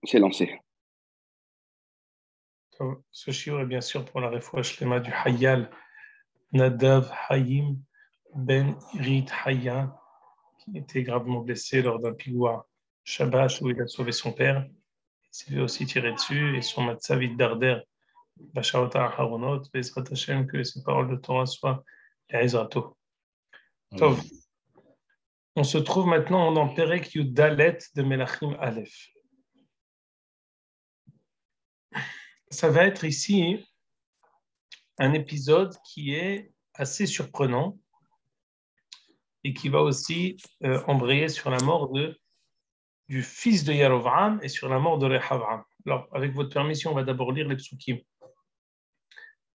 C'est lancé. Ce shiur est bien sûr pour la refoua shlema du Hayal Nadav Hayim Ben Irit Haya, qui était gravement blessé lors d'un pigoua Shabbat où il a sauvé son père. Il s'est fait aussi tirer dessus et son matzav Darder, Bashaota Haronot, Bezrat Hashem, que ces paroles de Torah soient Ezrato. Tov. On se trouve maintenant dans Perek Yudalet de Melachim Aleph. Ça va être ici un épisode qui est assez surprenant et qui va aussi embrayer sur la mort du fils de Yarovam et sur la mort de Rehavam. Alors, avec votre permission, on va d'abord lire les psukim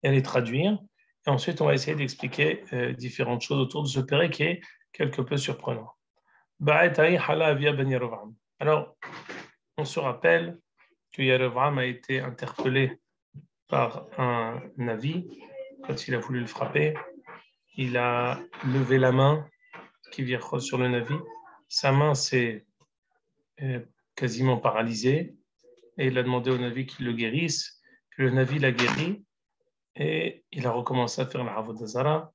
et les traduire, et ensuite on va essayer d'expliquer différentes choses autour de ce péré qui est quelque peu surprenant. Alors, on se rappelle que Yarovam a été interpellé par un navi quand il a voulu le frapper. Il a levé la main qui vient sur le navi. Sa main s'est quasiment paralysé, et il a demandé au navi qu'il le guérisse, que le navi l'a guéri, et il a recommencé à faire la Avodah Zara.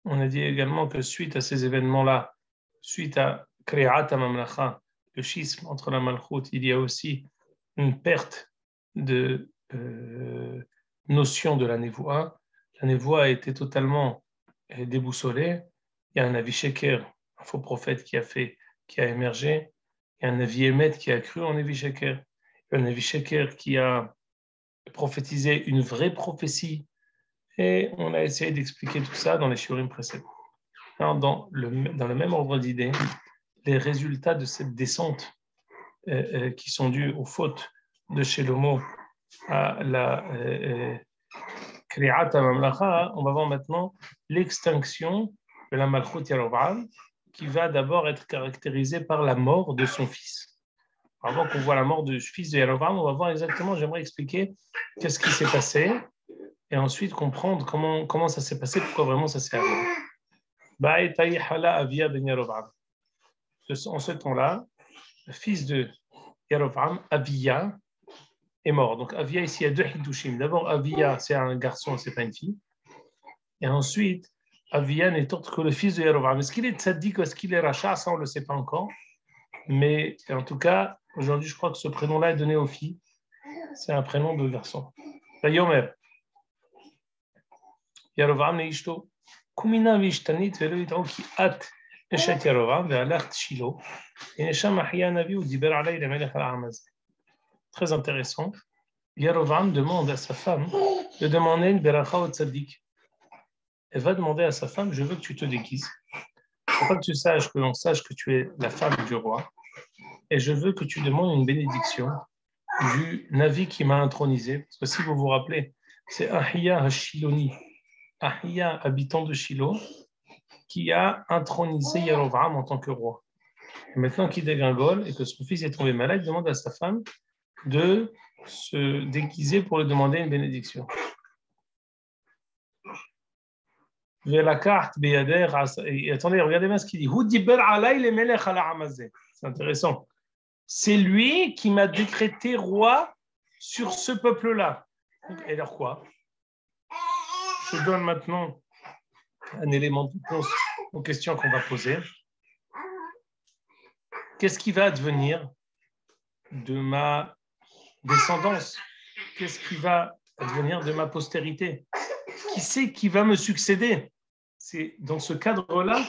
On a dit également que suite à ces événements-là, suite à Kri'at HaMamlacha, le schisme entre la Malchut, il y a aussi une perte de notion de la Nevoa. La Nevoa a été totalement déboussolée. Il y a un Navi Sheker, un faux prophète qui a émergé. Il y a un Navi Emet qui a cru en Navi Sheker. Il y a un Navi Sheker qui a prophétisé une vraie prophétie. Et on a essayé d'expliquer tout ça dans les shiurim précédents. Alors, dans le même ordre d'idées, les résultats de cette descente qui sont dus aux fautes de Shelomo à la Kri'at HaMamlacha, on va voir maintenant l'extinction de la Malchut Yarovam, qui va d'abord être caractérisée par la mort de son fils. Avant qu'on voit la mort du fils de Yarovam, on va voir exactement, j'aimerais expliquer qu'est-ce qui s'est passé, et ensuite comprendre comment ça s'est passé, pourquoi vraiment ça s'est arrivé. En ce temps-là, le fils de Yarovam, Abia, est mort. Donc Avia, ici, il y a deux Hiddushim. D'abord, Avia, c'est un garçon, c'est pas une fille. Et ensuite, Avia n'est autre que le fils de Yarovam. Est-ce qu'il est tzaddik ou est-ce qu'il est rachat? Ça, on ne le sait pas encore. Mais en tout cas, aujourd'hui, je crois que ce prénom-là est donné aux filles. C'est un prénom de garçon. Yomer. Yarovam neishto. Kumina vishtanit velo yitao ki at eshet Yarovam ve'alach shilo. Et nesham ahya navi ou diber alay le melech al-amaz. Très intéressant. Yarovam demande à sa femme de demander une beracha au tzaddik. Elle va demander à sa femme, je veux que tu te déguises. Il ne faut pas que tu saches, que l'on sache que tu es la femme du roi. Et je veux que tu demandes une bénédiction du navi qui m'a intronisé. Parce que si vous vous rappelez, c'est Ahia Hashiloni, Ahia, habitant de Shiloh, qui a intronisé Yarovam en tant que roi. Et maintenant qu'il dégringole et que son fils est tombé malade, il demande à sa femme de se déguiser pour lui demander une bénédiction. Et attendez, regardez bien ce qu'il dit. C'est intéressant. C'est lui qui m'a décrété roi sur ce peuple-là. Et alors quoi? Je donne maintenant un élément de réponse aux questions qu'on va poser. Qu'est-ce qui va advenir de ma descendance? Qu'est-ce qui va advenir de ma postérité? Qui c'est qui va me succéder? C'est dans ce cadre-là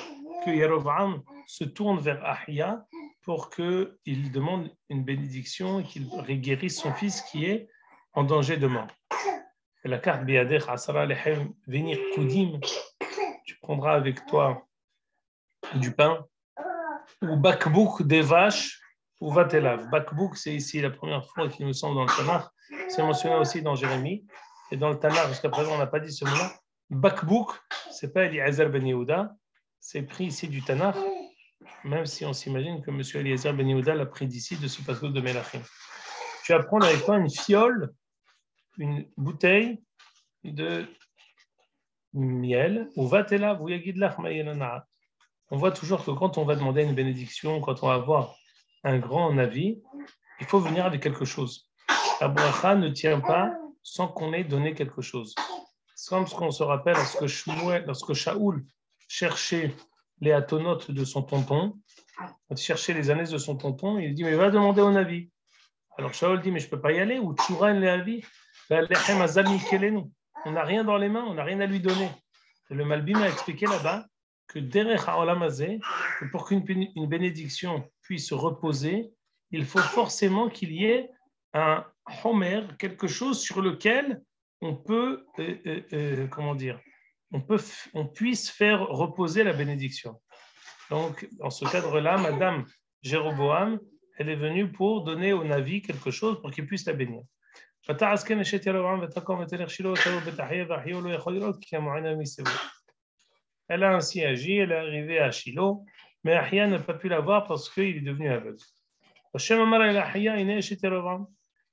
que Yarovam se tourne vers Ahia pour qu'il demande une bénédiction et qu'il guérisse son fils qui est en danger de mort. La carte Biadech Asara Lechem Venir Koudim, tu prendras avec toi du pain, ou Bakbouk des vaches, ou Vatelav. Bakbouk, c'est ici la première fois qu'il me semble dans le Tanakh, c'est mentionné aussi dans Jérémie, et dans le Tanakh, jusqu'à présent, on n'a pas dit ce mot-là. Bakbouk, c'est pas Eliezer Ben Yehuda, c'est pris ici du Tanakh, même si on s'imagine que M. Eliezer Ben Yehuda l'a pris d'ici, de ce passage de Melachim. Tu vas prendre avec toi une fiole, une bouteille de miel, ou vatela, ou yagidlach ma'yelana. On voit toujours que quand on va demander une bénédiction, quand on va avoir un grand avis, il faut venir avec quelque chose. La bracha ne tient pas sans qu'on ait donné quelque chose. C'est comme ce qu'on se rappelle lorsque Shaoul cherchait les hatonotes de son tonton, quand il cherchait les ânesses de son tonton, il dit, mais va demander au Navi. Alors Shaoul dit, mais je ne peux pas y aller, ou Tchouran le Navi, on n'a rien dans les mains, on n'a rien à lui donner. Et le Malbim a expliqué là-bas que derech ha'olam hazeh, que pour qu'une bénédiction puisse reposer, il faut forcément qu'il y ait un homer, quelque chose sur lequel on peut, on puisse faire reposer la bénédiction. Donc, dans ce cadre-là, Madame Jéroboam, elle est venue pour donner au Navi quelque chose pour qu'il puisse la bénir. Elle a ainsi agi, elle est arrivée à Shiloh, mais Ahia n'a pas pu la voir parce qu'il est devenu aveugle.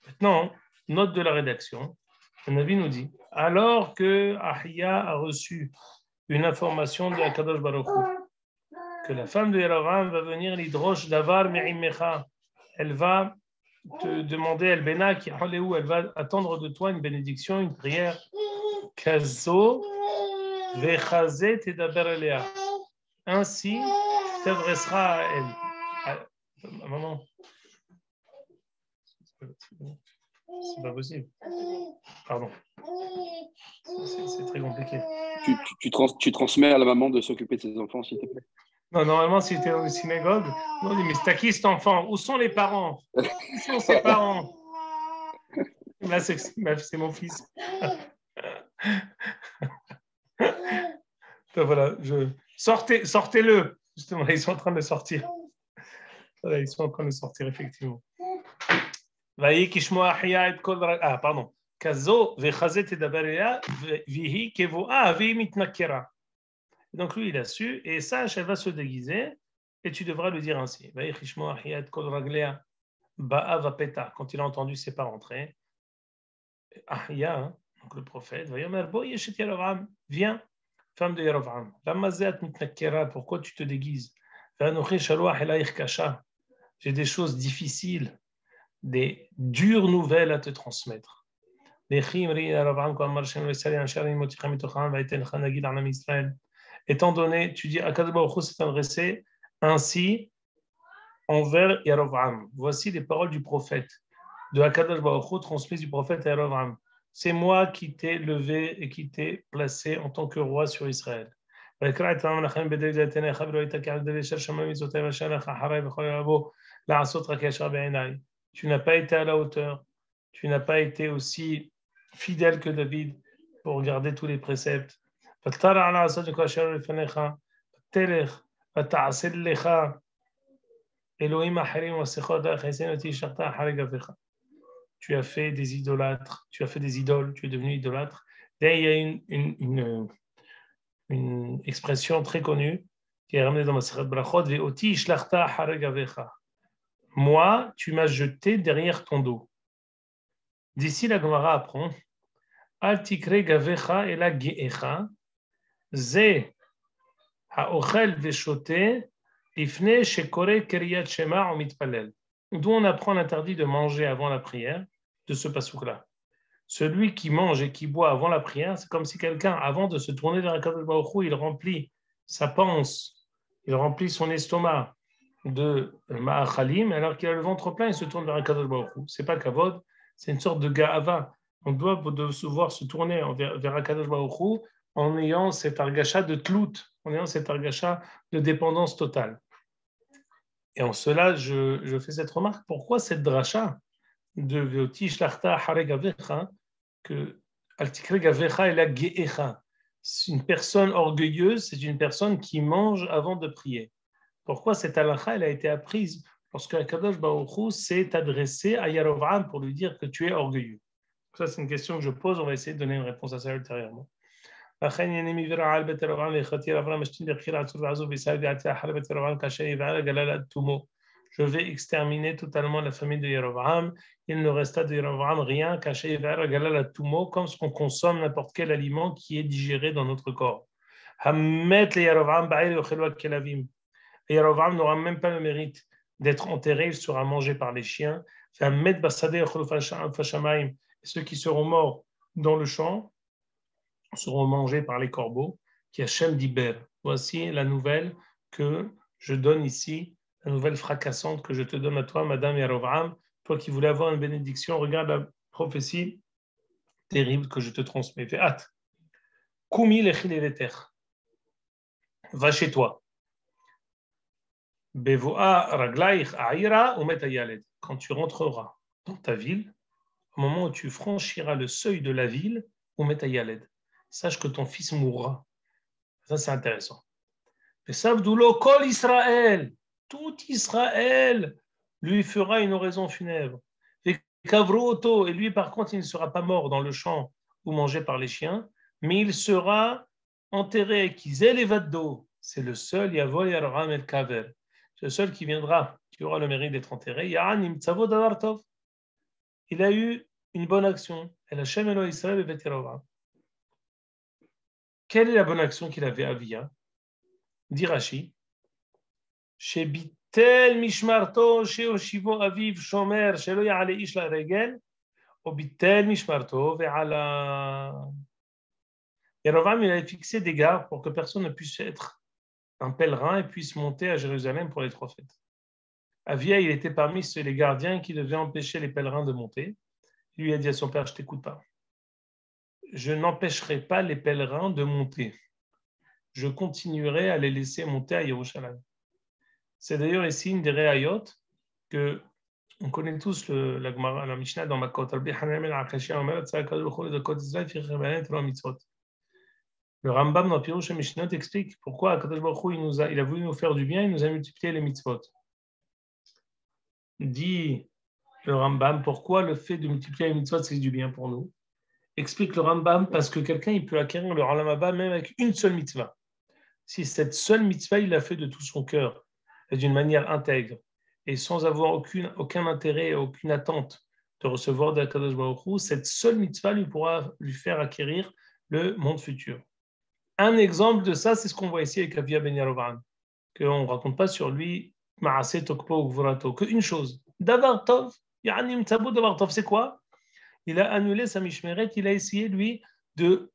Maintenant, note de la rédaction, le Navi nous dit, alors que Ahia a reçu une information de Akadosh Baruch Hu, que la femme de Yerovam va venir l'idrosh davar me'imecha, elle va te demander Elbena qui elle va attendre de toi une bénédiction, une prière. Kazo vechazé tedaber elea. Ainsi t'adresseras à elle. Maman, c'est pas possible. Pardon. C'est très compliqué. Tu transmets à la maman de s'occuper de ses enfants, s'il te plaît. Non, normalement, si tu es dans une synagogue, on dit, mais c'est à qui cet enfant? Où sont les parents? Où sont ses parents? Là, c'est mon fils. Donc, voilà, sortez-le. Justement, ils sont en train de sortir. Voilà, ils sont en train de sortir, effectivement. Ah, pardon. Donc lui, il a su, et Sache, elle va se déguiser, et tu devras lui dire ainsi. Quand il a entendu ses pas rentrer, Ahia, donc le prophète, viens, femme de Yerovam, pourquoi tu te déguises? J'ai des choses difficiles, des dures nouvelles à te transmettre. Étant donné, tu dis, Akadosh Baruch Hu s'est adressé ainsi envers Yerovam. Voici les paroles du prophète, de Akadosh Baruch Hu transmises du prophète à Yerovam. C'est moi qui t'ai levé et qui t'ai placé en tant que roi sur Israël. Tu n'as pas été à la hauteur, tu n'as pas été aussi fidèle que David pour garder tous les préceptes. Tu as fait des idolâtres, tu as fait des idoles, tu es devenu idolâtre. Et il y a une expression très connue qui est ramenée dans Masechet Brachot, Ve'oti ishlachta hareg avecha. Moi, tu m'as jeté derrière ton dos. D'ici la Gemara apprend, Al tikre gavecha ela ge'echa, ze ha'ochel ve'shote, ifne shekore keriyat shema o mitpalel. D'où on apprend l'interdit de manger avant la prière, de ce pasouk-là. Celui qui mange et qui boit avant la prière, c'est comme si quelqu'un, avant de se tourner vers Akadosh Baruch Hu, il remplit sa panse, il remplit son estomac de ma'achalim, alors qu'il a le ventre plein, il se tourne vers Akadosh Baruch Hu. C'est pas kavod, c'est une sorte de ga'ava. On doit devoir se tourner vers Akadosh Baruch Hu en ayant cet argacha de tlout, en ayant cet argacha de dépendance totale. Et en cela, je fais cette remarque, pourquoi cette dracha de Veoti Shlachta Hareg Avecha, que Al-Tikre Gavecha et la Ge'echa. Une personne orgueilleuse, c'est une personne qui mange avant de prier. Pourquoi cette halakha, elle a été apprise lorsque Akadosh Baruch Hu s'est adressé à Yerovam pour lui dire que tu es orgueilleux? Ça, c'est une question que je pose, on va essayer de donner une réponse à ça ultérieurement. Je vais exterminer totalement la famille de Yerovam. Il ne resta de Yerovam rien, comme ce qu'on consomme n'importe quel aliment qui est digéré dans notre corps. Yerovam n'aura même pas le mérite d'être enterré, il sera mangé par les chiens. Ceux qui seront morts dans le champ seront mangés par les corbeaux. Qui Hachem d'Iber. Voici la nouvelle que je donne ici, la nouvelle fracassante que je te donne à toi, Madame Yarovram. Toi qui voulais avoir une bénédiction, regarde la prophétie terrible que je te transmets. Fais hâte. Koumi lechileveter. Va chez toi. Bevoa raglaich aira umet hayaled. Quand tu rentreras dans ta ville, au moment où tu franchiras le seuil de la ville, umet hayaled. Sache que ton fils mourra. Ça, c'est intéressant. Savdoulo kol Israël. Tout Israël lui fera une oraison funèbre. Et Kavroto, et lui, par contre, il ne sera pas mort dans le champ ou mangé par les chiens, mais il sera enterré. Kizel Evaddo. C'est le seul, Yavol Yaram El Kaver. C'est le seul qui viendra, qui aura le mérite d'être enterré. Yahanim Tzavo Davartov. Il a eu une bonne action. El Hashem Elo Israël et Veterova. Quelle est la bonne action qu'il avait à Avia? Dit Rashi, chez Bitel Mishmarto, chez Oshivo Aviv Shomer, chez Lo Ya'ale Ish la Regel, au Bitel Mishmarto, Ve'ala. Yerovam, il avait fixé des gardes pour que personne ne puisse être un pèlerin et puisse monter à Jérusalem pour les 3 fêtes. Avia, il était parmi les gardiens qui devaient empêcher les pèlerins de monter. Il lui a dit à son père, je ne t'écoute pas. Je n'empêcherai pas les pèlerins de monter. Je continuerai à les laisser monter à Yerushalayim. C'est d'ailleurs ici une des réayot que on connaît tous la Mishnah dans Makot. Le Rambam dans Pirush Mishnot explique pourquoi Akadosh Baruch Hu il a voulu nous faire du bien, il nous a multiplié les mitzvot. Dit le Rambam, pourquoi le fait de multiplier les mitzvot c'est du bien pour nous? Explique le Rambam, parce que quelqu'un il peut acquérir le Olam Haba même avec une seule mitzvah. Si cette seule mitzvah, il l'a fait de tout son cœur, et d'une manière intègre, et sans avoir aucun intérêt, aucune attente de recevoir d'Akadosh Baruch Hu, cette seule mitzvah lui pourra lui faire acquérir le monde futur. Un exemple de ça, c'est ce qu'on voit ici avec Avia ben Yarovam, qu'on ne raconte pas sur lui, Maaseh Tokpo ou Gvorato, qu'une chose. Davar Tov, Yanim Tzabo Davar Tov, c'est quoi? Il a annulé sa mishmeret, il a essayé, lui, de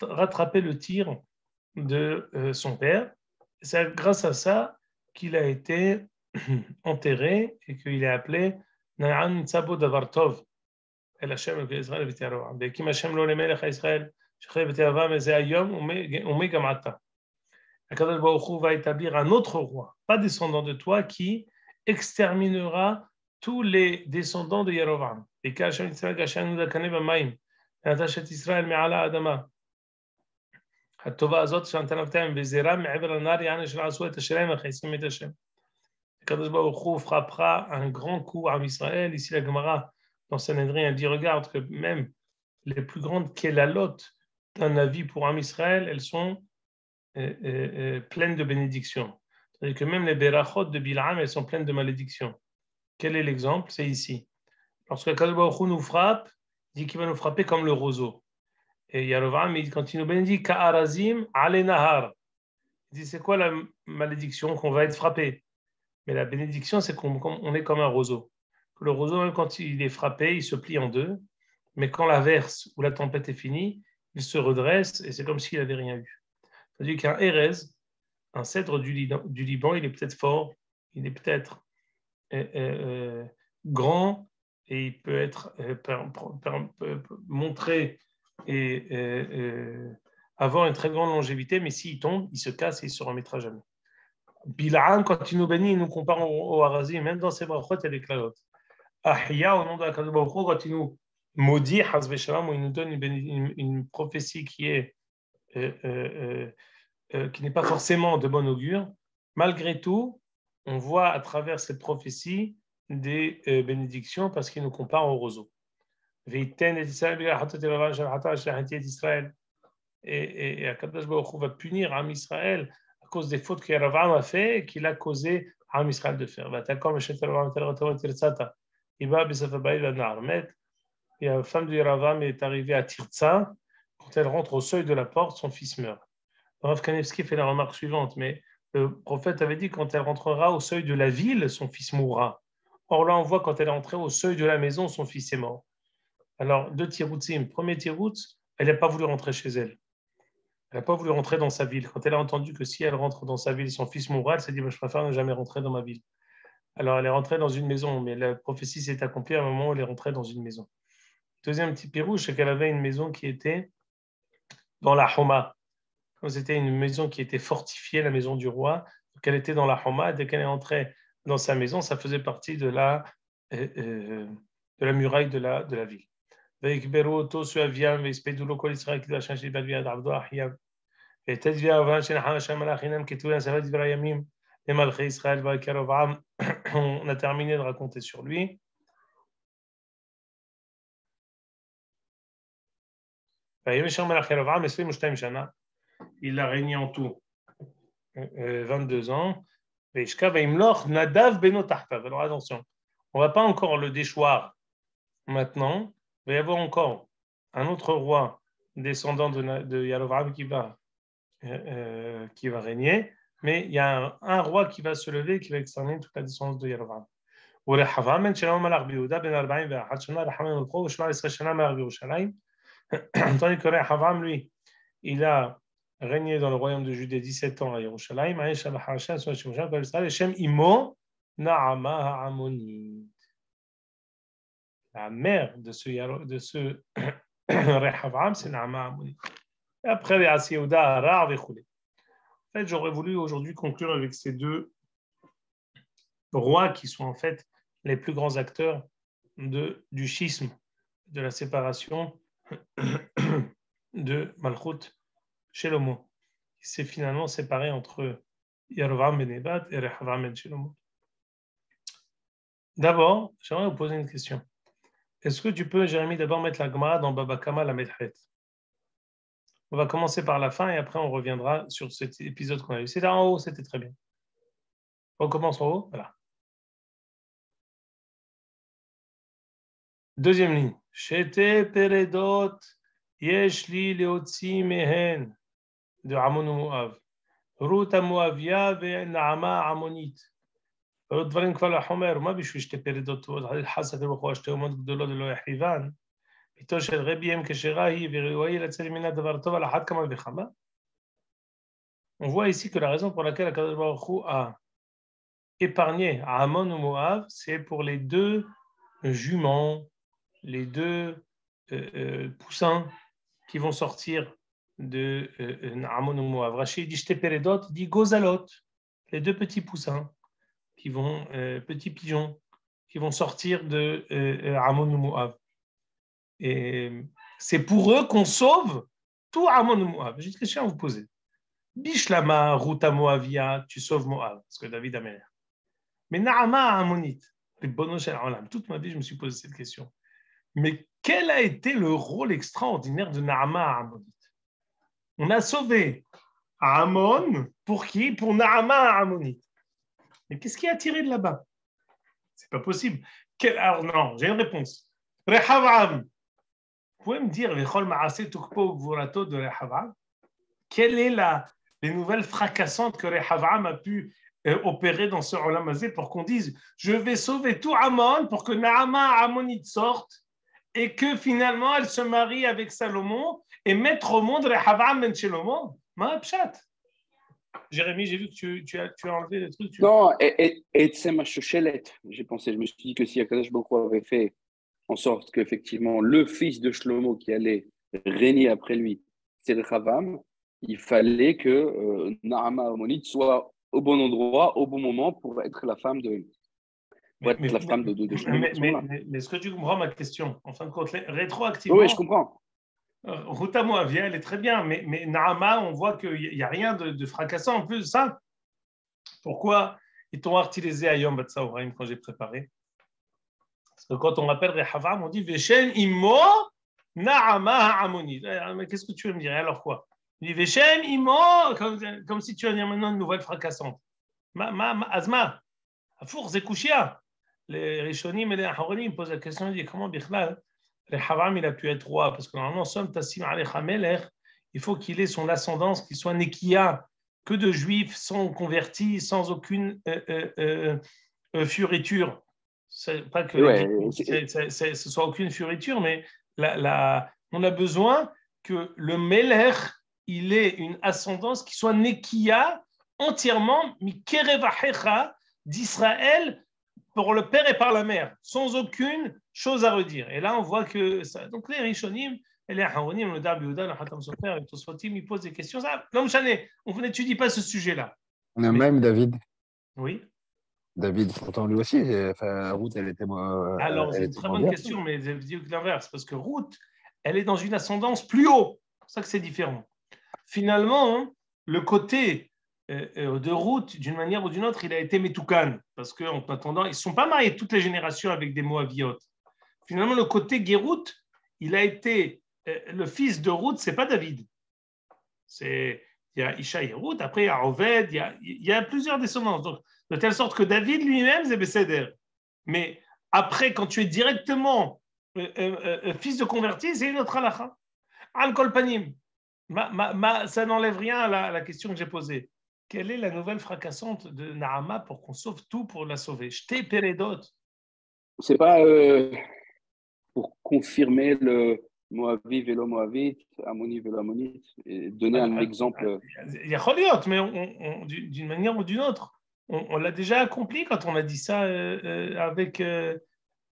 rattraper le tir de son père. C'est grâce à ça qu'il a été enterré et qu'il est appelé Na'an Tzabo Davar Tov. El Hashem Israël v'Tiarova. Bekim Hashem lo lemelech Israël. Shechem v'Tiarova meze hayom umei gamata. Akadosh Baruch Hu va établir un autre roi, pas descendant de toi, qui exterminera tous les descendants de Yerovam. Bekim Hashem Israël gashan udakane b'mayim. Natachet Israël me'ala adama. הטובה הזאת שנתן אבותיהם וזרע מעבר לנהר יעני אשר עשו את אשריהם מכעיסים את השם. הקדוש ברוך הוא frappera un grand coup à Israël. Ici la Gemara dans Sanhedrin elle dit regarde que même les plus grandes kélalot d'un avis pour Am Israël, elles sont pleines de bénédictions. C'est-à-dire que même les berachot de Bil'am, elles sont pleines de malédictions. Quel est l'exemple? C'est ici. Lorsque Akadosh Baruch Hu nous frappe, il dit qu'il va nous frapper comme le roseau. Et Yarovam, quand il nous bénédit, Ka'arazim ale nahar. Il dit, c'est quoi la malédiction? Qu'on va être frappé. Mais la bénédiction, c'est qu'on est comme un roseau. Le roseau, même quand il est frappé, il se plie en deux. Mais quand l'averse ou la tempête est finie, il se redresse et c'est comme s'il n'avait rien eu. C'est-à-dire qu'un Erez, un cèdre du Liban, il est peut-être fort, il est peut-être grand et il peut être montré et avoir une très grande longévité, mais s'il tombe, il se casse et il ne se remettra jamais. Bil'am, quand il nous bénit, il nous compare au Harazim, même dans ses brachot, il y a des clalotes. Ahya, au nom de Akadosh Baruch Hu, quand il nous maudit, Hasbe Shalom, où il nous donne une prophétie qui n'est pas forcément de bon augure, malgré tout, on voit à travers cette prophétie des bénédictions parce qu'il nous compare au roseau. Et Akadosh Baruch Hu va punir Am Israël à cause des fautes que Yeravam a fait et qu'il a causé à Am Israël de faire. Et la femme de Yeravam est arrivée à Tirtza. Quand elle rentre au seuil de la porte, son fils meurt. Rav Kanevski fait la remarque suivante, mais le prophète avait dit quand elle rentrera au seuil de la ville, son fils mourra. Or là, on voit quand elle est entrée au seuil de la maison, son fils est mort. Alors, deux tiroutzim. Premier tiroutz, elle n'a pas voulu rentrer chez elle. Elle n'a pas voulu rentrer dans sa ville. Quand elle a entendu que si elle rentre dans sa ville, son fils mourra, elle s'est dit, je préfère ne jamais rentrer dans ma ville. Alors, elle est rentrée dans une maison, mais la prophétie s'est accomplie à un moment où elle est rentrée dans une maison. Deuxième petit pirouche, c'est qu'elle avait une maison qui était dans la Homa. Comme c'était une maison qui était fortifiée, la maison du roi, donc elle était dans la Homa. Dès qu'elle est entrée dans sa maison, ça faisait partie de la muraille de la ville. ויקברו אותו סואביהם ויספדו לו כל ישראל כדבר השם של בית ביד עבדו אחיו. ותדבי אהובן שנחם השם מלאך הינם כתבו לספר דברי הימים למלכי ישראל ויקרבעם. On a terminé de raconter sur lui. Il a régné en tout 22 ans. Alors attention, on ne va pas encore le déchoir maintenant. Il va y avoir encore un autre roi descendant de Yarovam qui va régner, mais il y a un roi qui va se lever qui va exterminer toute la descendance de Yarovam. Tandis que Rehavam, lui, il a régné dans le royaume de Judée 17 ans à Yerushalayim. La mère de ce Rehavam, c'est Naama Ammonite. Et après, les Asiyouda, Rav et Choulé. En fait, j'aurais voulu aujourd'hui conclure avec ces deux rois qui sont en fait les plus grands acteurs du schisme, de la séparation de Malchut Shelomo, qui s'est finalement séparé entre Yerovam ben Nebat et Rehavam ben Shelomo. D'abord, j'aimerais vous poser une question. Est-ce que tu peux, Jérémie, d'abord mettre la Gemara dans Baba Kama la Medhet? On va commencer par la fin et après on reviendra sur cet épisode qu'on a eu. C'était en haut, c'était très bien. On commence en haut, voilà. Deuxième ligne. Shete peredot yeshli leotzi mehen de Amon ou Moav. Ruta Moavia ve Naama Ammonite. דברים כבר לחומר, מה בשביל שתי פרדות? חסד רוחו שתי אומות גדולות ולא יחריבן. ביתו של רבי אם כשרה היא וראוי לצאת ממנה דבר טוב על אחת כמה וכמה. On voit ici que la raison pour laquelle Akadosh Baruch Hu a épargné Amon ou Moav, c'est pour les deux juments, les deux poussins qui vont sortir de Amon ou Moav. Rashi dit Shte Peredot, dit Gozalot, les deux petits poussins qui vont, petits pigeons, qui vont sortir de Amon ou Moav. Et c'est pour eux qu'on sauve tout Amon ou Moav. J'ai une question à vous poser. Bishlama, Ruta Moavia, tu sauves Moav, parce que David a mère. Mais Naama Ammonite, toute ma vie, je me suis posé cette question. Mais quel a été le rôle extraordinaire de Naama Ammonite? On a sauvé Amon, pour qui? Pour Naama Ammonite. Mais qu'est-ce qui a tiré de là-bas? C'est pas possible. Alors non, j'ai une réponse. Rehavam. Vous pouvez me dire Vechol Maaseh Tukpo Gvurato de Rehavam? Quelles sont les nouvelles fracassantes que Rehavam a pu opérer dans ce Olam Hazé pour qu'on dise je vais sauver tout Amon pour que Naama Ammonite sorte et que finalement elle se marie avec Salomon et mettre au monde Rehavam ben Shelomo? Ma pshat. Jérémie, j'ai vu que tu as enlevé le truc. Non, et c'est ma chochelette. Je me suis dit que si Akadosh Baruch Hu avait fait en sorte qu'effectivement le fils de Shlomo qui allait régner après lui, c'est Rehavam, il fallait que Naama Ammonite soit au bon endroit, au bon moment pour être la femme de Shlomo. Mais est-ce que tu comprends ma question? En fin de compte, rétroactivement. Oui, je comprends. Ruta Moavia, elle est très bien, mais Naama, on voit qu'il n'y a rien de fracassant en plus de ça. Pourquoi ils t'ont utilisé à Yom Batsaoraim quand j'ai préparé? Parce que quand on appelle Rehavam, on dit Veshen Imo Naama Ammonit. Mais qu'est-ce que tu veux me dire? Alors quoi? Il dit Veshen Imo, comme si tu veux dire maintenant une nouvelle fracassante. Azma, Afour Zekouchia. Les Rishonim et les Ahoronim posent la question, ils disent comment Bichlal Rehavam, il a pu être roi, parce que normalement, Som Tassim Alecha Melech, il faut qu'il ait son ascendance, qu'il soit Nekia, que de juifs, sans convertis, sans aucune fioriture. Pas que Ouais, ce soit aucune fioriture, mais on a besoin que le Melech, il ait une ascendance qui soit Nekia entièrement, Mikerevachecha, d'Israël, pour le père et par la mère, sans aucune chose à redire. Et là, on voit que ça. Donc, les Rishonim, et les Haronim, le Dab Yehuda, le Hatam Sofer, le Tosfotim, ils posent des questions. Ça, non, on n'étudie pas ce sujet-là. Même David. Oui. David, pourtant lui aussi, enfin, Ruth, elle était Alors, c'est elle une était très moins bonne bien. question, mais je dis l'inverse, parce que Ruth, elle est dans une ascendance plus haut. C'est pour ça que c'est différent. Finalement, hein, le côté de Ruth, d'une manière ou d'une autre, il a été Metoukan, parce qu'en attendant, ils ne sont pas mariés toutes les générations avec des Moabiotes. Finalement, le côté Gérout, il a été le fils de Ruth, ce n'est pas David. Il y a Isha et Ruth, après il y a Oved, il y a plusieurs descendants. Donc, de telle sorte que David lui-même, c'est Besséder. Mais après, quand tu es directement fils de converti, c'est une autre halakha. Al-Kol Panim. Ça n'enlève rien à la question que j'ai posée. Quelle est la nouvelle fracassante de Naama pour qu'on sauve tout pour la sauver? J'étais pérédot. C'est pas pour confirmer le Moavi vélo Moavite, Ammoni vélo Ammonite, et donner un exemple. Il y a Choliot, mais d'une manière ou d'une autre. On l'a déjà accompli quand on a dit ça avec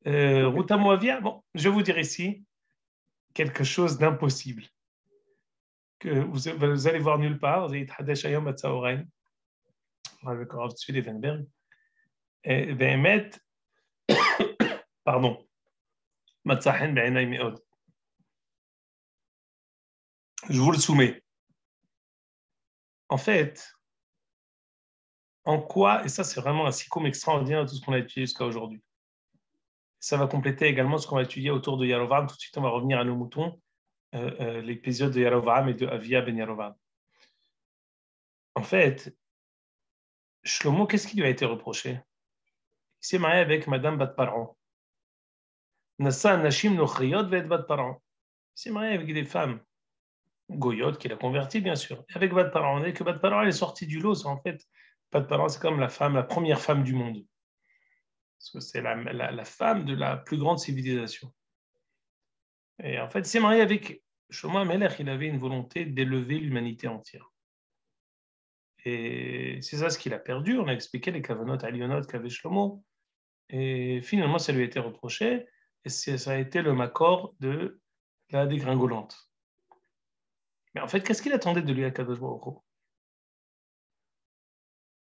Ruta Moavia. Bon, je vais vous dire ici quelque chose d'impossible que vous allez voir nulle part. Vous allez Hadesh Ayom Batsaorain avec Rav Tzvi Levenberg. Et Behemet, pardon, Matzahen Be'enai Meod. Je vous le soumets. En fait, en quoi, et ça c'est vraiment un sikoum extraordinaire de tout ce qu'on a étudié jusqu'à aujourd'hui. Ça va compléter également ce qu'on va étudier autour de Yarovam. Tout de suite, on va revenir à nos moutons, l'épisode de Yarovam et de Avia ben Yarovam. En fait, Shlomo, qu'est-ce qui lui a été reproché? Il s'est marié avec Madame Bat-Paran. Nassa Nashim Nochriot Vet Bat-Paran. Il s'est marié avec des femmes. Goyot, qui l'a converti, bien sûr. Et avec Bat-Paran, on dit que Bat-Paran est sortie du lot. En fait, Bat-Paran, c'est comme la première femme du monde. Parce que c'est la femme de la plus grande civilisation. Et en fait, il s'est marié avec Shlomo HaMelech. Il avait une volonté d'élever l'humanité entière. Et c'est ça ce qu'il a perdu. On a expliqué les kavanot alionot qu'avait Shlomo. Et finalement, ça lui a été reproché. Et ça a été le makor de la dégringolante. Mais en fait, qu'est-ce qu'il attendait de lui à Kadosh Baruch Hu?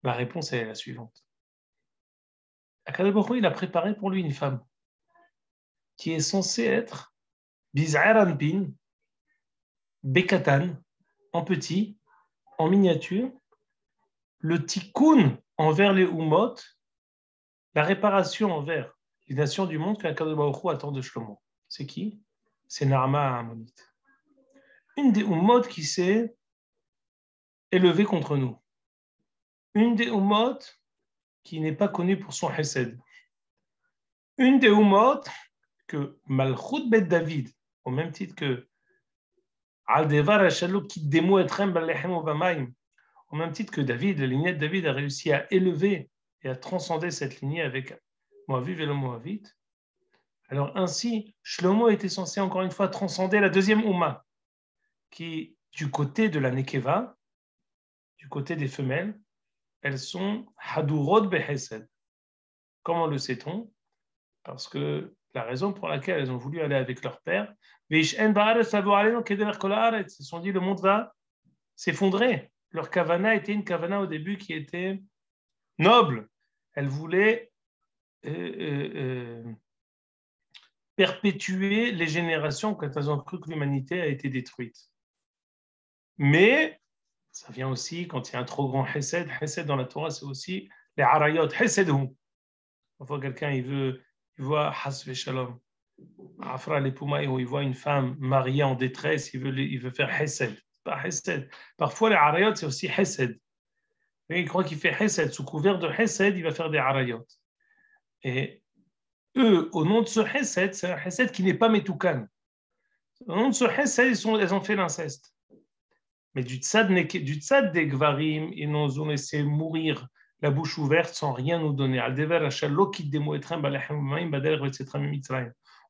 La réponse est la suivante. Akadosh Baruch Hu, il a préparé pour lui une femme qui est censée être Biz'ar Anpin, Bekatan, en petit, en miniature, le tikkun envers les Ummot, la réparation envers les nations du monde qu'Akadosh Baruch Hu attend de Shlomo. C'est qui? C'est Naama Ammonite. Une des Ummot qui s'est élevée contre nous. Une des Ummot qui n'est pas connue pour son Hesed. Une des Ummot que Malchut Bet David, au même titre que Al-Devar Hachalou qui démo etrem Balechem Obamaim, au même titre que David, la lignée de David a réussi à élever et à transcender cette lignée avec Moaviv et le Moavite. Alors ainsi, Shlomo était censé encore une fois transcender la deuxième Oumma, qui, du côté de la Nekeva, du côté des femelles, elles sont Hadurot Behesed. Comment le sait-on? Parce que la raison pour laquelle elles ont voulu aller avec leur père, ils se sont dit le monde va s'effondrer. Leur kavana était une kavana au début qui était noble. Elle voulait perpétuer les générations quand elles ont cru que l'humanité a été détruite. Mais ça vient aussi quand il y a un trop grand hesed. Hesed dans la Torah, c'est aussi les arayot. Hesedhu. Parfois, quelqu'un, il voit Has Shalom. Afra l'Epoumaï, où il voit une femme mariée en détresse, il veut faire hesed. Pas hesed. Parfois, les arayot, c'est aussi hesed. Et il croit qu'il fait hesed. Sous couvert de hesed, il va faire des arayot. Et eux, au nom de ce hesed, c'est un hesed qui n'est pas metoukan. Au nom de ce hesed, elles ont fait l'inceste. Mais du tzad des gvarim, ils nous ont laissé mourir la bouche ouverte sans rien nous donner. En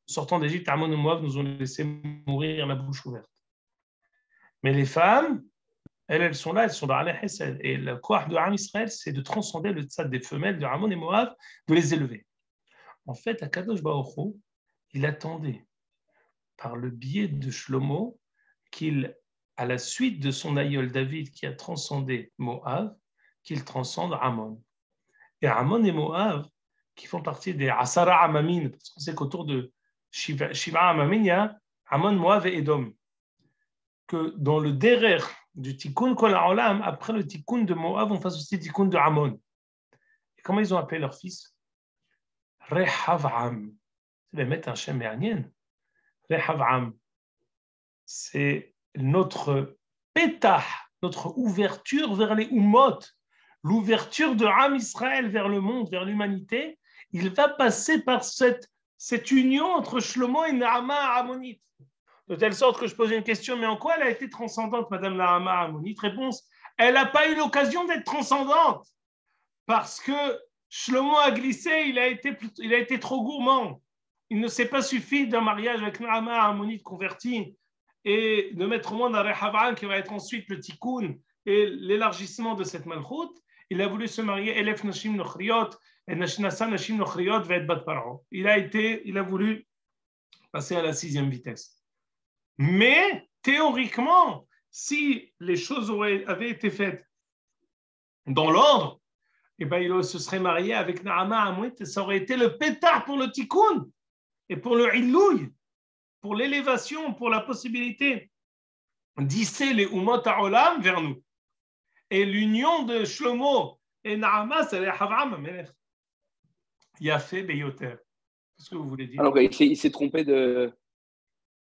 sortant d'Égypte, Ammon et Moab nous ont laissé mourir la bouche ouverte. Mais les femmes, elles sont là, elles sont dans la Hesed. Et le koach de Am Israël, c'est de transcender le tzad des femelles de Ammon et Moab, de les élever. En fait, Akadosh Baruch Hu, il attendait, par le biais de Shlomo, qu'il, à la suite de son aïeul David qui a transcendé Moab, qu'il transcende Ammon. Et Ammon et Moab, qui font partie des Asara Amamin, parce qu'on sait qu'autour de Shiva Amamin, il y a Ammon, Moab et Edom. Que dans le derer du Tikkun Kol HaOlam, après le Tikkun de Moab, on fasse aussi le Tikkun de Ammon. Et comment ils ont appelé leur fils? Rehav'am. C'est le mettre un Shem Me'anien. Rehav'am. C'est notre pétah, notre ouverture vers les Ummot, l'ouverture de Am Israël vers le monde, vers l'humanité. Il va passer par cette union entre Shlomo et Naama Ammonite. De telle sorte que je pose une question, mais en quoi elle a été transcendante, Madame Naama Ammonite? Réponse, elle n'a pas eu l'occasion d'être transcendante, parce que Shlomo a glissé, il a été trop gourmand. Il ne s'est pas suffi d'un mariage avec Naama Ammonite convertie et de mettre au monde un Rehav'am qui va être ensuite le Tikkun et l'élargissement de cette malchoute. Il a voulu se marier Elef Nashim Nochriot et Nasa Nashim Nochriot va être Bat Paro. Il a voulu passer à la 6e vitesse. Mais théoriquement, si les choses avaient été faites dans l'ordre, eh ben, il se serait marié avec Naama Ammonite et ça aurait été le pétard pour le Tikkun et pour le Illouï, pour l'élévation, pour la possibilité d'hisser les Umot HaOlam vers nous. Et l'union de Shlomo et Naama, c'est les Hav'am Melech. Yafé Beyoter. Qu'est-ce que vous voulez dire? Alors, il s'est trompé de...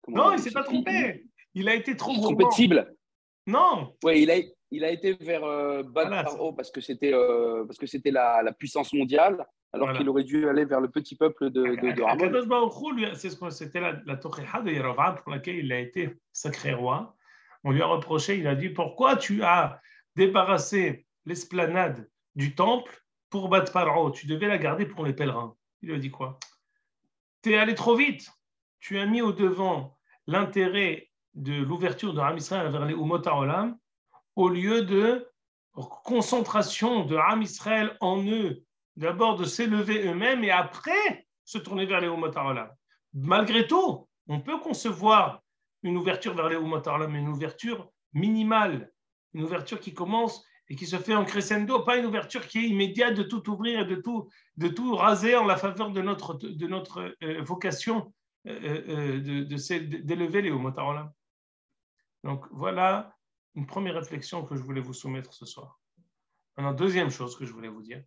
Non, il ne s'est pas trompé. Il a été trop gourmand. Trompé de cible. Non. Oui, il a été vers Bad Paro parce que c'était la puissance mondiale, alors qu'il aurait dû aller vers le petit peuple de Ammon. Akadosh Baruch Hu, c'était la Tochecha de Yerovam pour laquelle il a été sacré roi. On lui a reproché, il a dit, pourquoi tu as débarrassé l'esplanade du temple pour Bad Paro? Tu devais la garder pour les pèlerins. Il lui a dit quoi? Tu es allé trop vite. Tu as mis au devant l'intérêt de l'ouverture de Am Israël vers les Umot HaOlam au lieu de concentration de Am Israël en eux, d'abord de s'élever eux-mêmes et après se tourner vers les Umot HaOlam. Malgré tout, on peut concevoir une ouverture vers les Umot HaOlam, une ouverture minimale, une ouverture qui commence et qui se fait en crescendo, pas une ouverture qui est immédiate de tout ouvrir et de tout raser en la faveur de notre vocation d'élever les Umot HaOlam. Donc voilà une première réflexion que je voulais vous soumettre ce soir. Maintenant, deuxième chose que je voulais vous dire.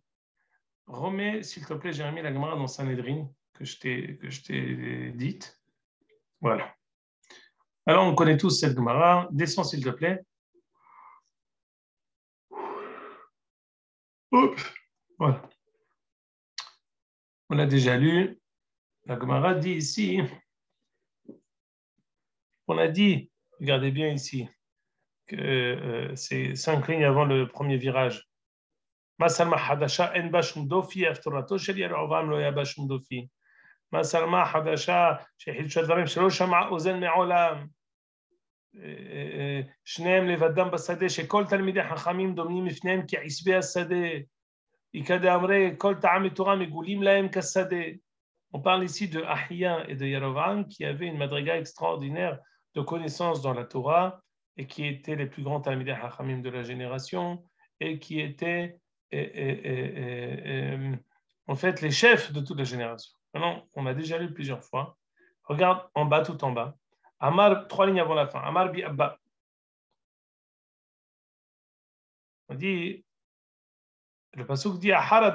Remets, s'il te plaît, Jérémie, la Gemara dans Sanhedrin que je t'ai dite. Voilà. Alors, on connaît tous cette Gemara. Descends, s'il te plaît. Hop. Voilà. On a déjà lu. La Gemara dit ici. On a dit, regardez bien ici, que c'est 5 lignes avant le premier virage. Masalma Hadasha en bashum dofi aftorato shel Yerovam lo yabashum dofi. Masalma Hadasha shehidsha dvarim shelo shama ozen me'olam. שניהם לבדם בשדה שכל תלמידי חכמים דומנים לפניהם כעשבי השדה. יקדה אמרי כל טעמי תורה מגולים להם כשדה. On parle ici de Ahia et de Yerovam qui avaient une madriga extraordinaire de connaissances dans la Torah et qui étaient les plus grands talmidei hachamim de la génération et qui étaient en fait les chefs de toute la génération. Maintenant, on a déjà lu plusieurs fois. Regarde en bas, tout en bas. Amar, 3 lignes avant la fin. Amar bi Abba. On dit, le pasuk dit après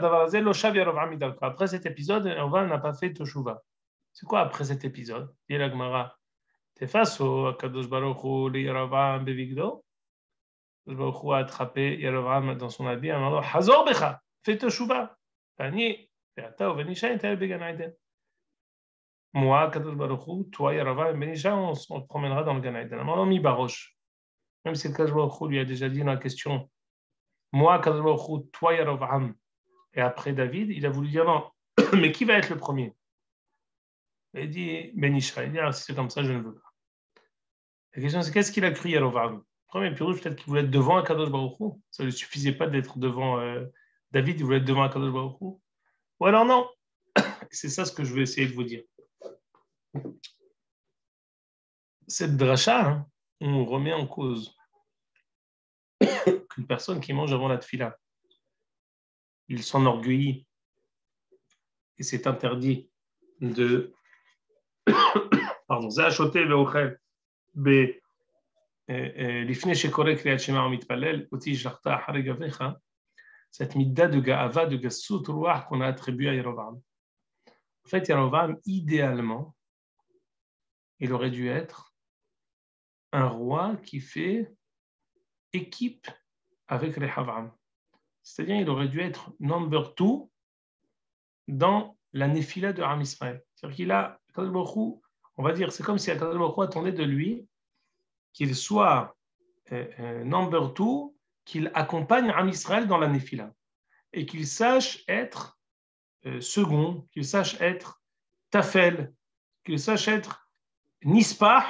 cet épisode, on n'a pas fait Toshuva. C'est quoi après cet épisode? Dit la Gemara. Tefaso Akadosh Baruch Hu li Yerovam bevigdo. Akadosh Baruch Hu a attrapé Yerovam dans son habit en disant Hazor becha, fais Toshuva. Tani, ve'ata uvenisha etel began Eden. Moi, Akadosh Baruch Hu, toi Yerovam et Benisha, on se promènera dans le Gan Eden. Alors, mi baroche. Même si Akadosh Baruch Hu lui a déjà dit dans la question moi, Kadosh Baruch Hu, toi, Yerovam, et après David, il a voulu dire non, mais qui va être le premier? Il dit Ben Ishra. Il dit si c'est comme ça, je ne veux pas. La question c'est qu'est-ce qu'il a cru Yerovam? Premier pirouge, peut-être qu'il voulait être devant Akadosh Baruch Hu. Ça ne suffisait pas d'être devant David, il voulait être devant Akadosh Baruch Hu. Ou alors non. C'est ça ce que je vais essayer de vous dire. Cette dracha, hein, on remet en cause qu'une personne qui mange avant la tfila, il s'enorgueillit et c'est interdit de pardon, Zachoté Veochel B Lifne Shekore Kriyat Shema Mitpalel Oti Shlachta Achare Gavecha, cette midda de Gaava, de Gassut Ruach qu'on a attribué à Yerovam. En fait, Yerovam, idéalement, il aurait dû être un roi qui fait équipe avec les Havam. C'est-à-dire, il aurait dû être number 2 dans la Néphila de Am Israël. C'est-à-dire qu'il a, on va dire, c'est comme si Akadosh Baruch Hu attendait de lui qu'il soit number 2, qu'il accompagne Am Israël dans la Néphila et qu'il sache être second, qu'il sache être Tafel, qu'il sache être Nispah,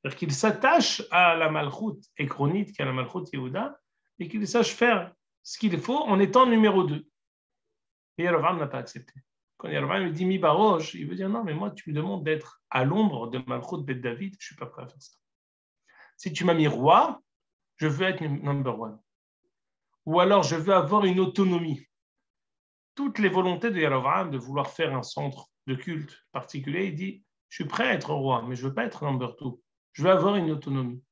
c'est-à-dire qu'il s'attache à la Malchut écronite, qui est la Malchut Yehuda, et qu'il sache faire ce qu'il faut en étant numéro 2. Et Yerovam n'a pas accepté. Quand Yerovam lui dit Mi Barosh, il veut dire non, mais moi tu me demandes d'être à l'ombre de Malchut Bet David, je ne suis pas prêt à faire ça. Si tu m'as mis roi, je veux être number 1. Ou alors je veux avoir une autonomie. Toutes les volontés de Yerovam de vouloir faire un centre de culte particulier, il dit je suis prêt à être roi, mais je ne veux pas être number 2. Je veux avoir une autonomie.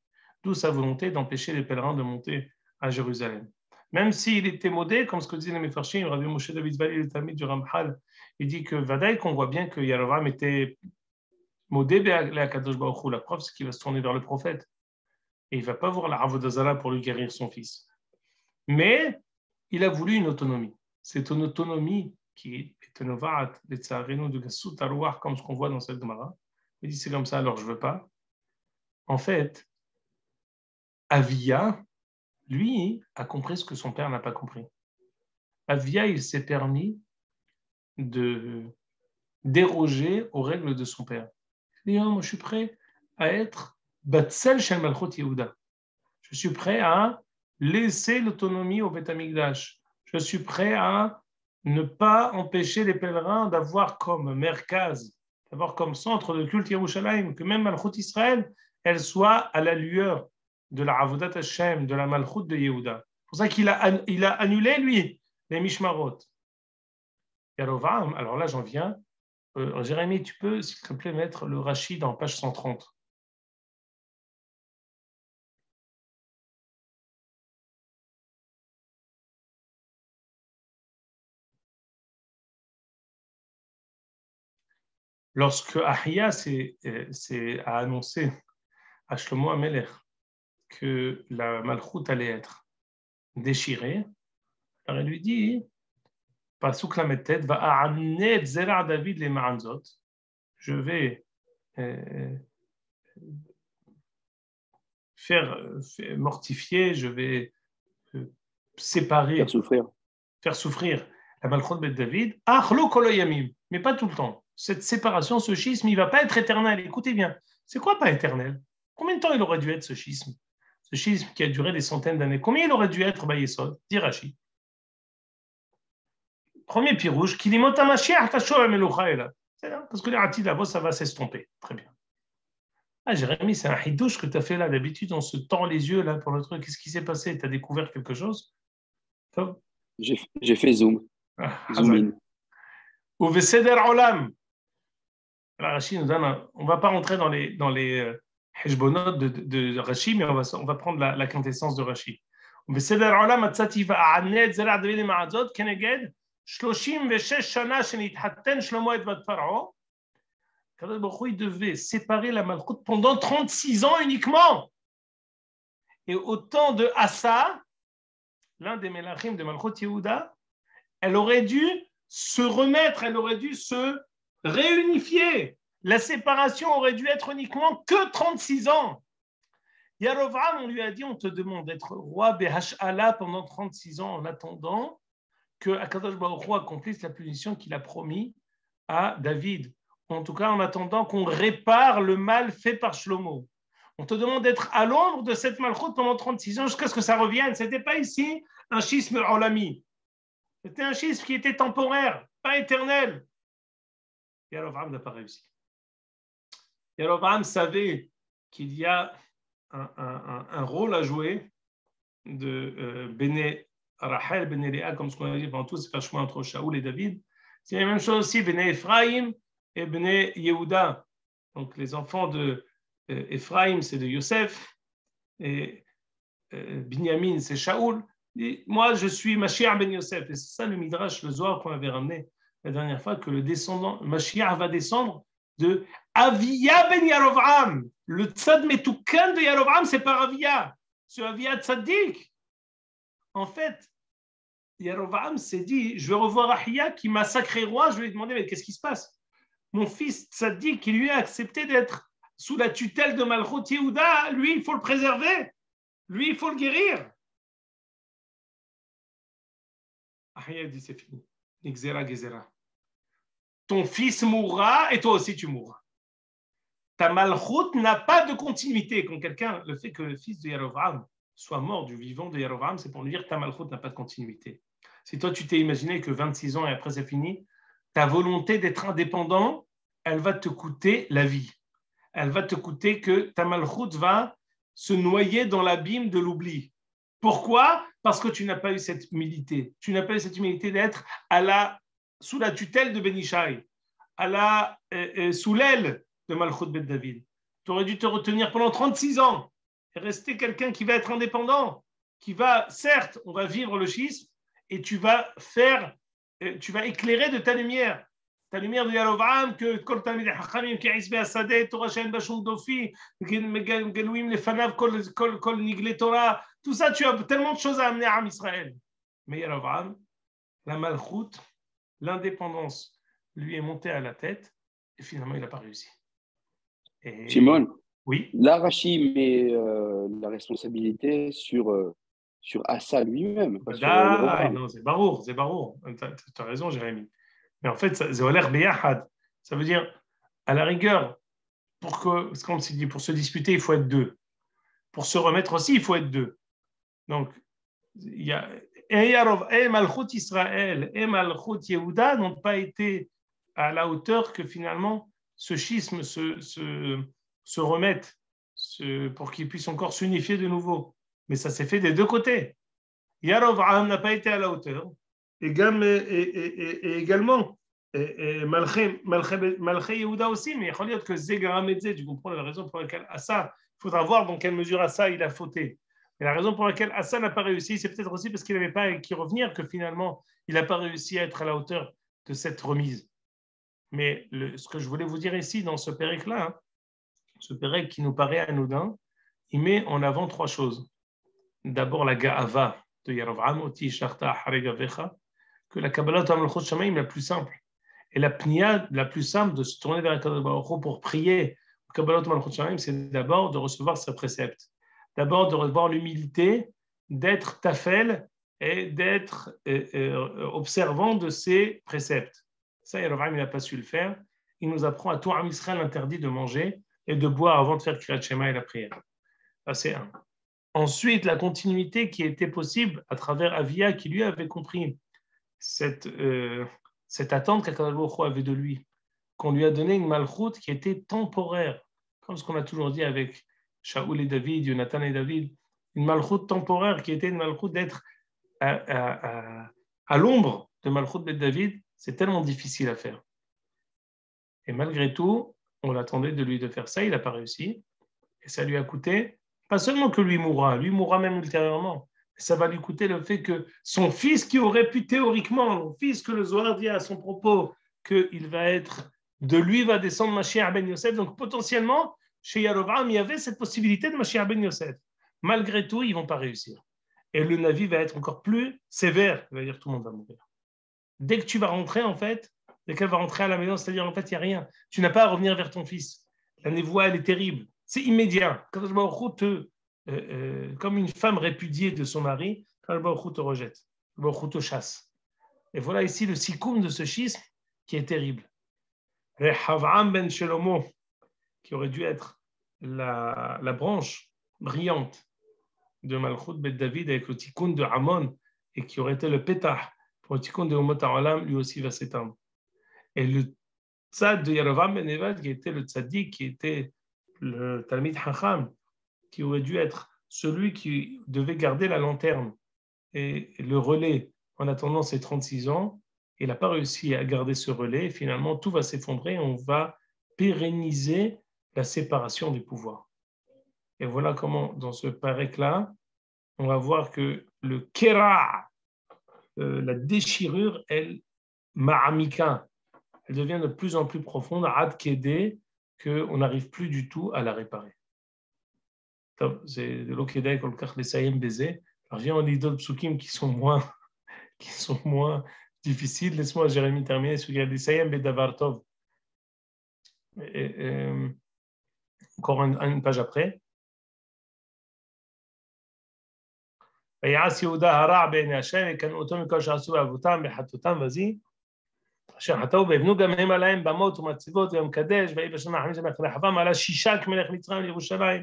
D'où sa volonté d'empêcher les pèlerins de monter à Jérusalem. Même s'il était modé, comme ce que disait les Mefarshim, Rabbi Moshe David Vali, le Talmid du Ramchal, il dit que Vadaï, qu'on voit bien que Yerovam était modé à Kadosh Baruch Hu. La preuve, c'est qu'il va se tourner vers le prophète. Et il ne va pas voir la Avodah Zarah pour lui guérir son fils. Mais il a voulu une autonomie. C'est une autonomie qui est une vaat, les tsarenu de Gassut Arouach, comme ce qu'on voit dans cette Gemara. Il dit c'est comme ça, alors je ne veux pas. En fait, Avia, lui, a compris ce que son père n'a pas compris. Avia, il s'est permis de déroger aux règles de son père. Il dit, moi, je suis prêt à être Batsel Shel Malchut Yehuda. Je suis prêt à laisser l'autonomie au Beth Amikdash. Je suis prêt à ne pas empêcher les pèlerins d'avoir comme merkaz, d'avoir comme centre de culte Yerushalayim, que même Malchut Israël, elle soit à la lueur de la Avodat Hashem, de la Malchut de Yehuda. C'est pour ça qu'il a annulé, lui, les Mishmarot. Yerovam, alors là, j'en viens. Jérémie, tu peux, s'il te plaît, mettre le Rashi dans page 130. Lorsque Ahia a annoncé à Shlomo HaMelech que la Malchut allait être déchirée, alors il lui dit Pasuk Lametet va a'anet zera David les ma'anzot. Je vais faire mortifier, je vais séparer, faire souffrir la Malchut Bet David, achlo kol hayamim, mais pas tout le temps. Cette séparation, ce schisme, il ne va pas être éternel. Écoutez bien, c'est quoi pas éternel? Combien de temps il aurait dû être ce schisme? Ce schisme qui a duré des centaines d'années. Combien il aurait dû être Bayesod? Dit Rashi. Premier pirouge, qui dit Motamashiach Tashor Melucha Ela. Parce que les ratis là-bas, ça va s'estomper. Très bien. Ah, Jérémy, c'est un hidouche que tu as fait là. D'habitude, on se tend les yeux là pour le truc. Qu'est-ce qui s'est passé? Tu as découvert quelque chose? J'ai fait zoom. Zoom in. Ou Veseder Olam. Rashi nous donne. On ne va pas rentrer dans les heshbonot de Rashi, mais on va prendre la quintessence de Rashi. Veseder Olam Atzati va'anet zera David ma'azot keneged 36 shana shenithaten Shlomo et bat Pharaon. Kadosh Baruch Hu, il devait séparer la Malchut pendant 36 ans uniquement. Et au temps de Asa, l'un des Melachim de Malchut Yehuda, elle aurait dû se remettre, elle aurait dû se réunifier. La séparation aurait dû être uniquement que 36 ans. Yarovam, on lui a dit, on te demande d'être roi Behash'ala pendant 36 ans en attendant que Akadosh Baruch Hu accomplisse la punition qu'il a promis à David. En tout cas, en attendant qu'on répare le mal fait par Shlomo. On te demande d'être à l'ombre de cette malchoute pendant 36 ans jusqu'à ce que ça revienne. Ce n'était pas ici un schisme olami. C'était un schisme qui était temporaire, pas éternel. Yarovam n'a pas réussi. Yarovam savait qu'il y a un rôle à jouer de Béné Rachel, Béné Léa, comme ce qu'on a dit pendant tout, c'est faire chemin entre Shaoul et David. C'est la même chose aussi, Béné Ephraim et Béné Yehuda. Donc les enfants de Ephraim, c'est de Yosef, et Binyamin, c'est Shaoul. Et moi, je suis Mashiach ben Yosef. Et c'est ça le Midrash, le Zohar qu'on avait ramené la dernière fois, que le descendant, Mashiach va descendre de Avia ben Yarovam. Le tzad metoukan de Yarovam, c'est par Avia. C'est Avia tzaddik. En fait, Yarovam s'est dit, je vais revoir Ahia qui m'a sacré roi, je vais lui demander, mais qu'est-ce qui se passe? Mon fils tzaddik qui lui a accepté d'être sous la tutelle de Malchut Yehuda, lui, il faut le préserver. Lui, il faut le guérir. Ahia dit, c'est fini. Nixera gezera. Ton fils mourra et toi aussi tu mourras. Ta malchut n'a pas de continuité. Quand quelqu'un, le fait que le fils de Yarovam soit mort du vivant de Yarovam, c'est pour lui dire que ta malchut n'a pas de continuité. Si toi tu t'es imaginé que 26 ans et après c'est fini, ta volonté d'être indépendant, elle va te coûter la vie. Elle va te coûter que ta malchut va se noyer dans l'abîme de l'oubli. Pourquoi? Parce que tu n'as pas eu cette humilité. Tu n'as pas eu cette humilité d'être sous la tutelle de Benishai, sous l'aile de Malchut Ben David. Tu aurais dû te retenir pendant 36 ans et rester quelqu'un qui va être indépendant, qui va, certes, on va vivre le schisme et tu vas éclairer de ta lumière de Yarovam, que Kol Talmidei Chachamim ki Isbe Asadeh, Torah she'en ba shum dofi, Geluim lefanav kol nigle Torah. Tout ça, tu as tellement de choses à amener à Am Israël. Mais Yarovam, la malchoute, l'indépendance lui est montée à la tête et finalement il n'a pas réussi. Et... Shimon, oui. là Rashi met la responsabilité sur Asa lui-même. Non, c'est barour. Tu as raison, Jérémy. Mais en fait, c'est olair beyahad. Ça veut dire, à la rigueur, comme s'il dit, pour se disputer, il faut être deux. Pour se remettre aussi, il faut être deux. Donc, il y a Malchut Israël et Malchut Yehuda n'ont pas été à la hauteur que finalement ce schisme se remette pour qu'il puisse encore s'unifier de nouveau. Mais ça s'est fait des deux côtés. Yarovam n'a pas été à la hauteur. Et également Malché Yehuda aussi, mais il faut dire que Zegaram et Zé, tu comprends la raison pour laquelle Asa, il faudra voir dans quelle mesure Asa il a fauté. Et la raison pour laquelle Asa n'a pas réussi, c'est peut-être aussi parce qu'il n'avait pas à qui revenir que finalement, il n'a pas réussi à être à la hauteur de cette remise. Mais ce que je voulais vous dire ici, dans ce pérec-là, ce pérec qui nous paraît anodin, il met en avant trois choses. D'abord, la Ga'ava de Yarovam, Oti Sharta Haregavecha, que la Kabbalah Malchut Shamayim la plus simple. Et la pnia la plus simple de se tourner vers Akadosh Baruch Hu pour prier, Kabbalah Malchut Shamayim, c'est d'abord de recevoir ses préceptes. D'abord de recevoir l'humilité, d'être tafel et d'être observant de ses préceptes. Ça, Yarovam, il n'a pas su le faire. Il nous apprend à tout Am Israël interdit de manger et de boire avant de faire Kriyat Shema et la prière. Ça, c'est un. Ensuite, la continuité qui était possible à travers Avia, qui lui avait compris cette attente qu'Akadosh Baruch Hu avait de lui, qu'on lui a donné une malchoute qui était temporaire, comme ce qu'on a toujours dit avec Shaoul et David, Jonathan et David, une malchoute temporaire qui était une malchoute d'être à l'ombre de Malchut Ben David, c'est tellement difficile à faire. Et malgré tout, on attendait de lui de faire ça, il n'a pas réussi, et ça lui a coûté, pas seulement que lui mourra même ultérieurement, ça va lui coûter le fait que son fils, qui aurait pu théoriquement, le fils que le Zohar dit à son propos, qu'il va être, de lui va descendre Mashiach ben Yosef, donc potentiellement, chez Yarovam, il y avait cette possibilité de Mashiach ben Yosef. Malgré tout, ils ne vont pas réussir. Et le Navi va être encore plus sévère, il va dire tout le monde va mourir. Dès que tu vas rentrer, en fait, dès qu'elle va rentrer à la maison, c'est-à-dire, en fait, il n'y a rien. Tu n'as pas à revenir vers ton fils. La névoie, elle est terrible. C'est immédiat. Quand je te comme une femme répudiée de son mari, quand le Baruch Hu te rejette, le Baruch Hu te chasse. Et voilà ici le sikoum de ce schisme qui est terrible. Rehavam ben Shelomo, qui aurait dû être la branche brillante de Malchut Bet David avec le tikkun de Amon et qui aurait été le pétah pour le tikkun de Umot HaOlam, lui aussi va s'éteindre. Et le tzad de Yerovam ben Nevat, qui était le tzaddik, qui était le Talmid Chacham, qui aurait dû être celui qui devait garder la lanterne et le relais en attendant ses 36 ans, il n'a pas réussi à garder ce relais. Finalement, tout va s'effondrer. On va pérenniser la séparation des pouvoirs. Et voilà comment, dans ce parek-là, on va voir que le kera, la déchirure, elle, ma'amika, elle devient de plus en plus profonde, ad kedé, qu'on n'arrive plus du tout à la réparer. C'est de l'okedé kol kach lesayem baiser. Alors, viens, on lit d'autres psukim qui sont moins difficiles. Laisse-moi, Jérémie, terminer sur lesayem bedavar tov. Encore une page après. ויעש יהודה הרע בעיני השם, יקנאותו מכל שעשו באבותם בחטאותם בזי, אשר חטאו והבנו גם הם עליהם במות ומצבות ומקדש, ויהי בשנה החמישית מלך רחבעם עלה שישק מלך מצרים לירושלים.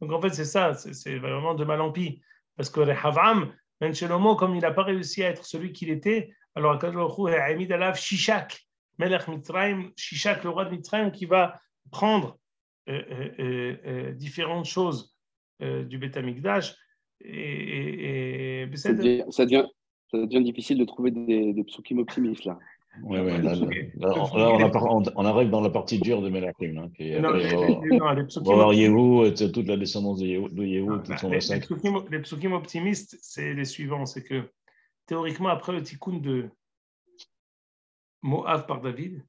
Donc en fait c'est ça, c'est vraiment de mal en pis, parce que Rehavam ben Shelomo, comme il n'a pas réussi à être celui qu'il était, alors Akadosh Baruch Hu a mis d'alav Shishak Melech Mitzrayim, Shishak le roi de Mitzrayim, qui va prendre différentes choses du Beth Amikdash. Ça devient difficile de trouver des psukim optimistes là. Oui, là, on arrive dans la partie dure de Melachim. Hein, on va voir Yehou, toute la descendance de Yehou, tout son massacre. Les psukim optimistes, c'est les suivants. C'est que théoriquement, après le tikkun de Moab par David, le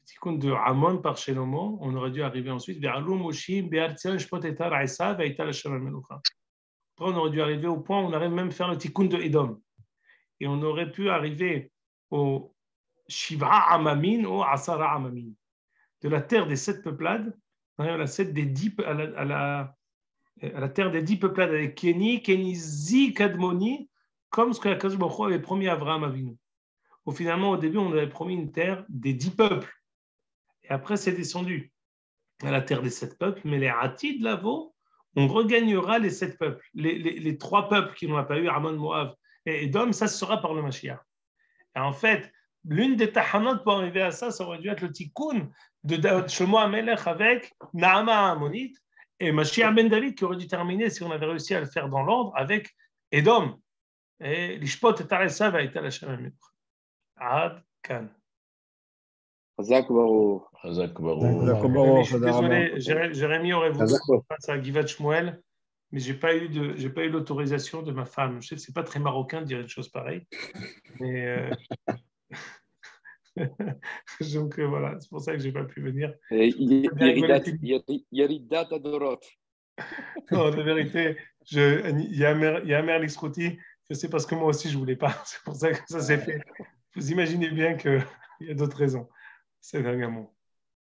tikkun de Amon par Shelomo, on aurait dû arriver ensuite vers Alou Moshim, Be'artzion, Shpotetar, Aïsa, Ve'ita Hashem al-Melucha. Après, on aurait dû arriver au point où on arrive même à faire le tikkun de Edom. Et on aurait pu arriver au Shiv'a Amamin ou Asara Amamin. De la terre des 7 peuplades, on arrive à la terre des 10 peuplades avec Kenizi, Kadmoni, comme ce que Akadosh Baruch Hu avait promis à Abraham Avinu. Finalement, au début, on avait promis une terre des 10 peuples. Et après, c'est descendu à la terre des 7 peuples. Mais les Hatid, là-haut, on regagnera les 7 peuples. Les 3 peuples qui n'ont pas eu, Ammon, Moab et Edom, ça sera par le Mashiach. Et en fait, l'une des tahanot pour arriver à ça, ça aurait dû être le tikkun de Shlomo HaMelech avec Naama Ammonite et Mashiach ben David qui aurait dû terminer, si on avait réussi à le faire dans l'ordre, avec Edom. Et l'ishpot et Taresa va être la Hashem Ad Kan. Chazak Baruch. Désolé, Jérémie aurait voulu passer à Givat Shmuel, mais j'ai pas eu l'autorisation de ma femme. Je sais que c'est pas très marocain de dire une chose pareille, mais donc voilà, c'est pour ça que j'ai pas pu venir. Yeridat Adorot. Non, la vérité, Yamer Lisrouti, je sais parce que moi aussi je voulais pas. C'est pour ça que ça s'est fait. Vous imaginez bien qu'il y a d'autres raisons. C'est vraiment.